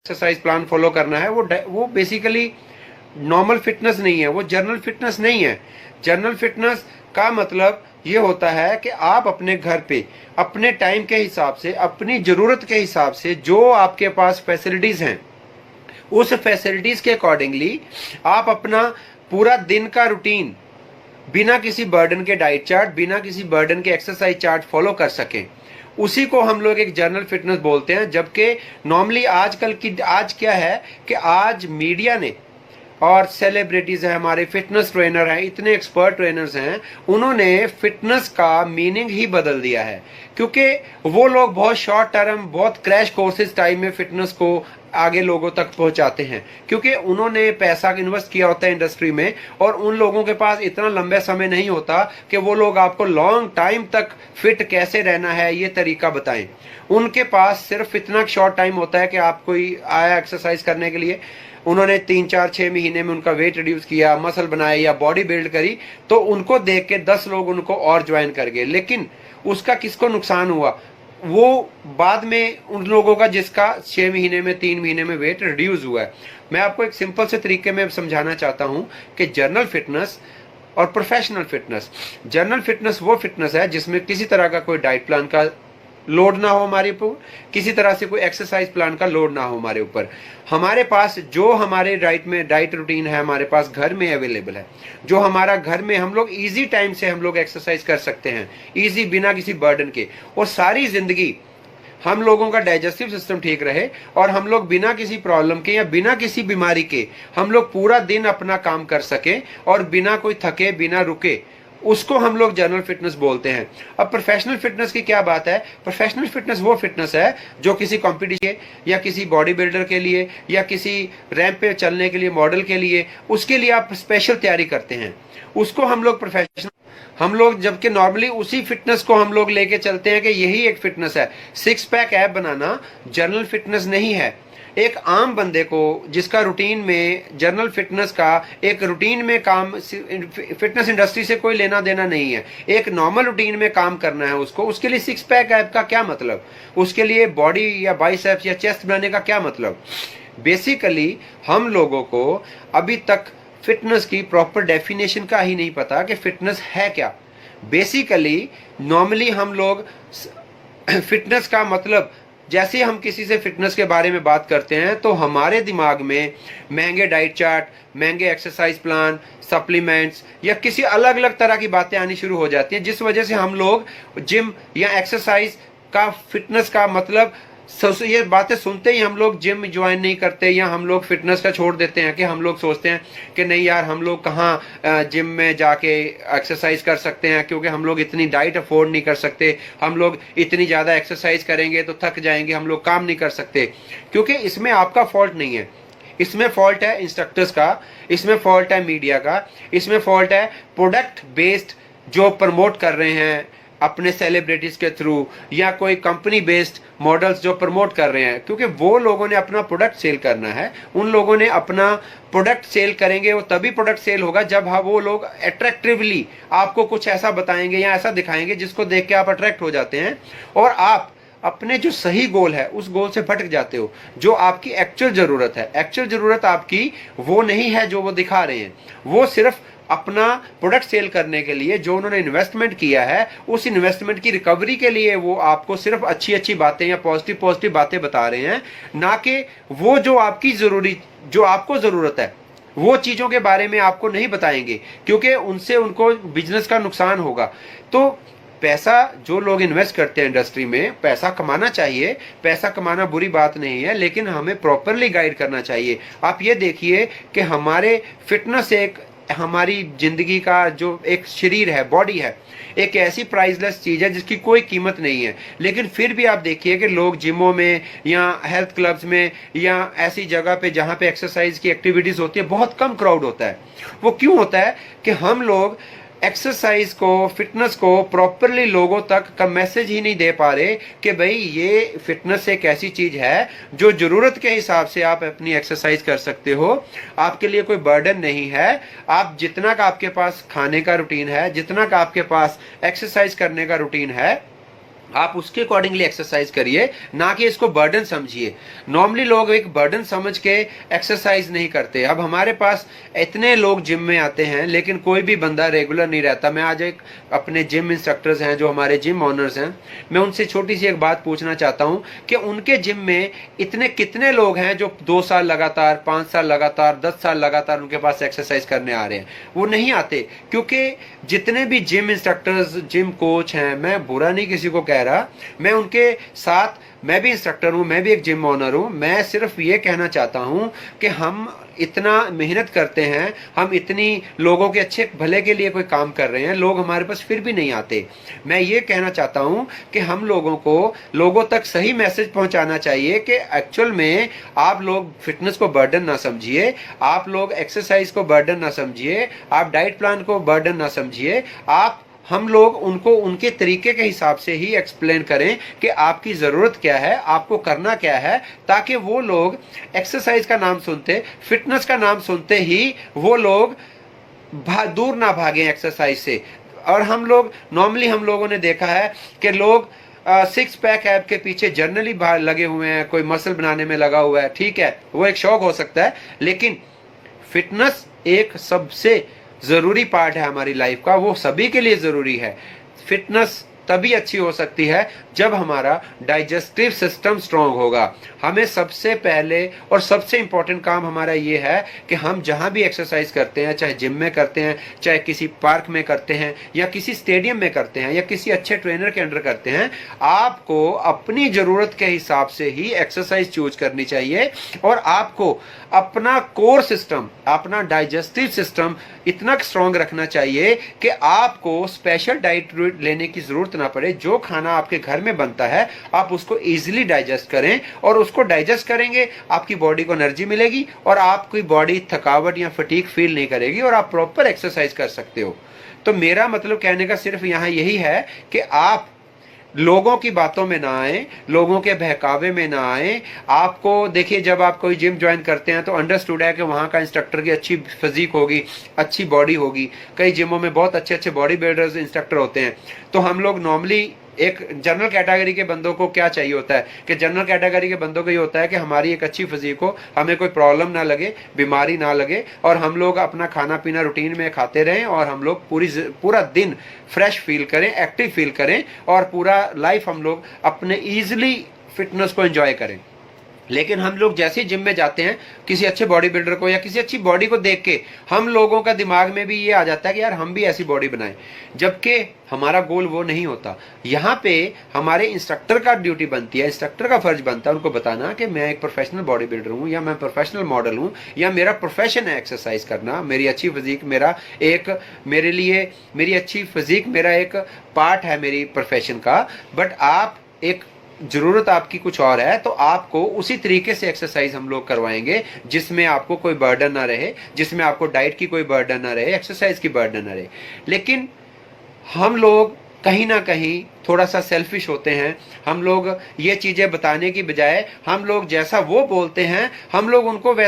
Exercise plan follow करना है, वो बेसिकली नॉर्मल फिटनेस नहीं है, वो जनरल फिटनेस नहीं है। जनरल फिटनेस का मतलब ये होता है कि आप अपने घर पे अपने टाइम के हिसाब से, अपनी ज़रूरत के हिसाब से जो आपके पास फैसिलिटीज़ हैं, उस फैसिलिटीज़ के अकॉर्डिंगली आप अपना पूरा दिन का रूटीन बिना किसी बर्डन के डाइट चार्ट, बिना किसी बर्डन के एक्सरसाइज चार्ट फॉलो कर सकें, उसी को हम लोग एक जनरल फिटनेस बोलते हैं। जबकि नॉर्मली आज क्या है कि आज मीडिया ने और सेलिब्रिटीज़ हैं, हमारे फिटनेस ट्रेनर हैं, इतने एक्सपर्ट ट्रेनर्स हैं, उन्होंने फिटनेस का मीनिंग ही बदल दिया है। क्योंकि वो लोग बहुत शॉर्ट टर्म, बहुत क्रैश कोर्सेज टाइम में फिटनेस को आगे लोगों तक पहुंचाते हैं, क्योंकि उन्होंने पैसा इन्वेस्ट किया होता है इंडस्ट्री में, और उन लोगों के पास इतना लंबा समय नहीं होता कि वो लोग आपको लॉन्ग टाइम तक फिट कैसे रहना है ये तरीका बताएं। उनके पास सिर्फ इतना शॉर्ट टाइम होता है कि आप कोई आया एक्सरसाइज करने के लिए, उन्होंने 3 4 6 महीने में उनका वेट रिड्यूस किया, मसल बनाए या बॉडी बिल्ड करी, तो उनको देख के 10 लोग उनको और ज्वाइन कर गए। लेकिन उसका किसको नुकसान हुआ? वो बाद में उन लोगों का जिसका 6 महीने में, 3 महीने में वेट रिड्यूस हुआ है। मैं आपको एक सिंपल से तरीके में समझाना चाहता हूं कि जनरल फिटनेस और प्रोफेशनल फिटनेस। जनरल फिटनेस वो फिटनेस है जिसमें किसी तरह का कोई डाइट प्लान का लोड ना हो हमारे ऊपर, किसी तरह से कोई एक्सरसाइज प्लान का लोड ना हो हमारे ऊपर। हमारे पास जो हमारे डाइट रूटीन है, हमारे पास घर में अवेलेबल है, जो हमारा घर में हम लोग इजी टाइम से हम लोग एक्सरसाइज कर सकते हैं, इजी, बिना किसी बर्डन के, और सारी जिंदगी हम लोगों का डाइजेस्टिव सिस्टम ठीक रहे और हम लोग बिना किसी प्रॉब्लम के या बिना किसी बीमारी के हम लोग पूरा दिन अपना काम कर सके और बिना कोई थके, बिना रुके, उसको हम लोग जनरल फिटनेस बोलते हैं। अब प्रोफेशनल फिटनेस की क्या बात है? प्रोफेशनल फिटनेस वो फिटनेस है जो किसी कॉम्पिटिशन या किसी बॉडी बिल्डर के लिए या किसी रैंप पे चलने के लिए, मॉडल के लिए, उसके लिए आप स्पेशल तैयारी करते हैं, उसको हम लोग प्रोफेशनल, हम लोग जबकि नॉर्मली उसी फिटनेस को हम लोग लेके चलते हैं कि यही एक फिटनेस है। 6 पैक ऐप बनाना जनरल फिटनेस नहीं है। एक आम बंदे को जिसका रूटीन में जनरल फिटनेस का एक रूटीन में काम, फिटनेस इंडस्ट्री से कोई लेना देना नहीं है, एक नॉर्मल रूटीन में काम करना है उसको, उसके लिए 6 पैक ऐप का क्या मतलब? उसके लिए बॉडी या बाइसेप्स या चेस्ट बनाने का क्या मतलब? बेसिकली हम लोगों को अभी तक फिटनेस की प्रॉपर डेफिनेशन का ही नहीं पता कि फिटनेस है क्या। बेसिकली नॉर्मली हम लोग फिटनेस का मतलब, जैसे हम किसी से फिटनेस के बारे में बात करते हैं तो हमारे दिमाग में महंगे डाइट चार्ट, महंगे एक्सरसाइज प्लान, सप्लीमेंट्स या किसी अलग अलग तरह की बातें आनी शुरू हो जाती हैं, जिस वजह से हम लोग जिम या एक्सरसाइज का, फिटनेस का मतलब, ये बातें सुनते ही हम लोग जिम ज्वाइन नहीं करते या हम लोग फिटनेस का छोड़ देते हैं। कि हम लोग सोचते हैं कि नहीं यार, हम लोग कहाँ जिम में जाके एक्सरसाइज कर सकते हैं, क्योंकि हम लोग इतनी डाइट अफोर्ड नहीं कर सकते, हम लोग इतनी ज़्यादा एक्सरसाइज करेंगे तो थक जाएंगे, हम लोग काम नहीं कर सकते। क्योंकि इसमें आपका फॉल्ट नहीं है, इसमें फॉल्ट है इंस्ट्रक्टर्स का, इसमें फॉल्ट है मीडिया का, इसमें फॉल्ट है प्रोडक्ट बेस्ड जो प्रमोट कर रहे हैं अपने सेलिब्रिटीज के थ्रू, या कोई कंपनी बेस्ड मॉडल्स जो प्रमोट कर रहे हैं। क्योंकि वो लोगों ने अपना प्रोडक्ट सेल करना है, उन लोगों ने अपना प्रोडक्ट सेल करेंगे, वो तभी प्रोडक्ट सेल होगा जब वो लोग अट्रैक्टिवली आपको कुछ ऐसा बताएंगे या ऐसा दिखाएंगे जिसको देख के आप अट्रैक्ट हो जाते हैं और आप अपने जो सही गोल है उस गोल से भटक जाते हो। जो आपकी एक्चुअल ज़रूरत है, एक्चुअल ज़रूरत आपकी वो नहीं है जो वो दिखा रहे हैं, वो सिर्फ अपना प्रोडक्ट सेल करने के लिए जो उन्होंने इन्वेस्टमेंट किया है, उस इन्वेस्टमेंट की रिकवरी के लिए वो आपको सिर्फ अच्छी अच्छी बातें या पॉजिटिव बातें बता रहे हैं, ना कि वो जो आपकी जो आपको ज़रूरत है वो चीज़ों के बारे में आपको नहीं बताएंगे, क्योंकि उनसे उनको बिजनेस का नुकसान होगा। तो पैसा जो लोग इन्वेस्ट करते हैं इंडस्ट्री में, पैसा कमाना चाहिए, पैसा कमाना बुरी बात नहीं है, लेकिन हमें प्रॉपरली गाइड करना चाहिए। आप ये देखिए कि हमारे फिटनेस एक, हमारी जिंदगी का जो एक शरीर है, बॉडी है, एक ऐसी प्राइसलेस चीज़ है जिसकी कोई कीमत नहीं है। लेकिन फिर भी आप देखिए कि लोग जिमों में या हेल्थ क्लब्स में या ऐसी जगह पे जहाँ पे एक्सरसाइज की एक्टिविटीज़ होती है, बहुत कम क्राउड होता है। वो क्यों होता है? कि हम लोग एक्सरसाइज को, फिटनेस को प्रॉपरली लोगों तक का मैसेज ही नहीं दे पा रहे कि भाई ये फिटनेस एक ऐसी चीज है जो जरूरत के हिसाब से आप अपनी एक्सरसाइज कर सकते हो, आपके लिए कोई बर्डन नहीं है। आप जितना का आपके पास खाने का रूटीन है, जितना का आपके पास एक्सरसाइज करने का रूटीन है, आप उसके अकॉर्डिंगली एक्सरसाइज करिए, ना कि इसको बर्डन समझिए। नॉर्मली लोग एक बर्डन समझ के एक्सरसाइज नहीं करते। अब हमारे पास इतने लोग जिम में आते हैं लेकिन कोई भी बंदा रेगुलर नहीं रहता। मैं आज एक अपने जिम इंस्ट्रक्टर्स हैं जो हमारे जिम ओनर्स हैं, मैं उनसे छोटी सी एक बात पूछना चाहता हूं कि उनके जिम में इतने कितने लोग हैं जो 2 साल लगातार, 5 साल लगातार, 10 साल लगातार उनके पास एक्सरसाइज करने आ रहे हैं। वो नहीं आते, क्योंकि जितने भी जिम इंस्ट्रक्टर्स, जिम कोच हैं, मैं बुरा नहीं किसी को कह रहा, मैं उनके साथ, मैं भी इंस्ट्रक्टर हूं, मैं भी एक जिम ओनर हूं। मैं सिर्फ ये कहना चाहता हूं कि हम इतना मेहनत करते हैं, हम इतनी लोगों के अच्छे भले के लिए कोई काम कर रहे हैं, लोग हमारे पास फिर भी नहीं आते। मैं ये कहना चाहता हूं कि हम लोगों को लोगों तक सही मैसेज पहुंचाना चाहिए कि एक्चुअल में आप लोग फिटनेस को बर्डन ना समझिए, आप लोग एक्सरसाइज को बर्डन ना समझिए, आप डाइट प्लान को बर्डन ना समझिए। हम लोग उनको उनके तरीके के हिसाब से ही एक्सप्लेन करें कि आपकी ज़रूरत क्या है, आपको करना क्या है, ताकि वो लोग एक्सरसाइज का नाम सुनते, फिटनेस का नाम सुनते ही वो लोग दूर ना भागें एक्सरसाइज से। और हम लोग नॉर्मली, हम लोगों ने देखा है कि लोग 6 पैक ऐप के पीछे जर्नली बाहर लगे हुए हैं, कोई मसल बनाने में लगा हुआ है। ठीक है, वो एक शौक हो सकता है, लेकिन फिटनेस एक सबसे जरूरी पार्ट है हमारी लाइफ का, वो सभी के लिए जरूरी है। फिटनेस तभी अच्छी हो सकती है जब हमारा डाइजेस्टिव सिस्टम स्ट्रांग होगा। हमें सबसे पहले और सबसे इंपॉर्टेंट काम हमारा ये है कि हम जहां भी एक्सरसाइज करते हैं, चाहे जिम में करते हैं, चाहे किसी पार्क में करते हैं, या किसी स्टेडियम में करते हैं, या किसी अच्छे ट्रेनर के अंडर करते हैं, आपको अपनी जरूरत के हिसाब से ही एक्सरसाइज चूज करनी चाहिए। और आपको अपना कोर सिस्टम, अपना डाइजेस्टिव सिस्टम इतना स्ट्रांग रखना चाहिए कि आपको स्पेशल डाइट लेने की जरूरत ना पड़े। जो खाना आपके घर में बनता है आप उसको इजीली डाइजेस्ट करें, और उसको डाइजेस्ट करेंगे आपकी बॉडी को एनर्जी मिलेगी, और आपकी बॉडी थकावट या फटीग फील नहीं करेगी, और आप प्रॉपर एक्सरसाइज कर सकते हो। तो मेरा मतलब कहने का सिर्फ यहां यही है कि आप लोगों की बातों में ना आए, लोगों के बहकावे में ना आए। आपको देखिए, जब आप कोई जिम ज्वाइन करते हैं तो अंडरस्टूड है कि वहाँ का इंस्ट्रक्टर की अच्छी फिजिक होगी, अच्छी बॉडी होगी। कई जिमों में बहुत अच्छे अच्छे बॉडी बिल्डर्स इंस्ट्रक्टर होते हैं। तो हम लोग नॉर्मली एक जनरल कैटेगरी के बंदों को क्या चाहिए होता है कि जनरल कैटेगरी के बंदों को ये होता है कि हमारी एक अच्छी फिजिक हो, हमें कोई प्रॉब्लम ना लगे, बीमारी ना लगे, और हम लोग अपना खाना पीना रूटीन में खाते रहें, और हम लोग पूरा दिन फ्रेश फील करें, एक्टिव फील करें, और पूरा लाइफ हम लोग अपने ईजिली फिटनेस को एंजॉय करें। लेकिन हम लोग जैसे ही जिम में जाते हैं, किसी अच्छे बॉडी बिल्डर को या किसी अच्छी बॉडी को देख के हम लोगों का दिमाग में भी ये आ जाता है कि यार हम भी ऐसी बॉडी बनाएं, जबकि हमारा गोल वो नहीं होता। यहाँ पे हमारे इंस्ट्रक्टर का ड्यूटी बनती है, इंस्ट्रक्टर का फर्ज बनता है उनको बताना कि मैं एक प्रोफेशनल बॉडी बिल्डर हूँ, या मैं प्रोफेशनल मॉडल हूँ, या मेरा प्रोफेशन है एक्सरसाइज करना। मेरी अच्छी फिजिक मेरे लिए मेरी अच्छी फिजिक मेरा एक पार्ट है मेरी प्रोफेशन का। बट आप एक जरूरत आपकी कुछ और है, तो आपको उसी तरीके से एक्सरसाइज हम लोग करवाएंगे जिसमें आपको कोई बर्डन ना रहे, जिसमें आपको डाइट की कोई बर्डन ना रहे, एक्सरसाइज की बर्डन ना रहे। लेकिन हम लोग कहीं ना कहीं थोड़ा सा सेल्फिश होते हैं। हम लोग ये चीजें बताने की बजाय हम लोग जैसा वो बोलते हैं हम लोग उनको वैसा